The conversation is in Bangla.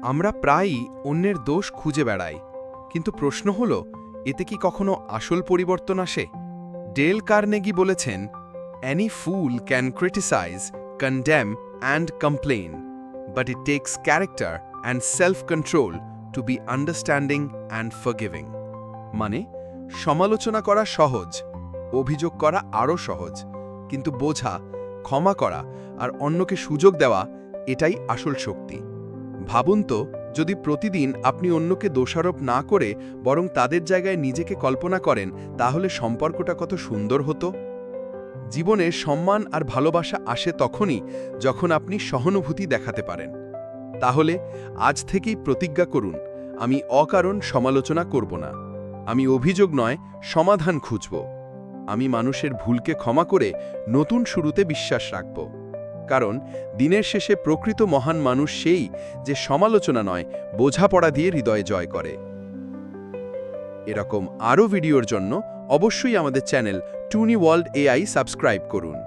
আমরা প্রায়ই অন্যের দোষ খুঁজে বেড়াই, কিন্তু প্রশ্ন হল, এতে কি কখনো আসল পরিবর্তন আসে? ডেল কার্নেগি বলেছেন, "Any fool can criticize, condemn and complain, but it takes character and self-control to be understanding and forgiving." মানে, সমালোচনা করা সহজ, অভিযোগ করা আরও সহজ, কিন্তু বোঝা, ক্ষমা করা আর অন্যকে সুযোগ দেওয়া, এটাই আসল শক্তি। ভাবুন তো, যদি প্রতিদিন আপনি অন্যকে দোষারোপ না করে বরং তাদের জায়গায় নিজেকে কল্পনা করেন, তাহলে সম্পর্কটা কত সুন্দর হতো। জীবনে সম্মান আর ভালোবাসা আসে তখনই যখন আপনি সহানুভূতি দেখাতে পারেন। তাহলে আজ থেকেই প্রতিজ্ঞা করুন, আমি অকারণ সমালোচনা করব না, আমি অভিযোগ নয়, সমাধান খুঁজব, আমি মানুষের ভুলকে ক্ষমা করে নতুন শুরুতে বিশ্বাস রাখব। কারণ দিনের শেষে প্রকৃত মহান মানুষ সেই যে সমালোচনা নয়, বোঝাপড়া দিয়ে হৃদয়ে জয় করে। এরকম আরও ভিডিওর জন্য অবশ্যই আমাদের চ্যানেল টুনি ওয়ার্ল্ড এআই সাবস্ক্রাইব করুন।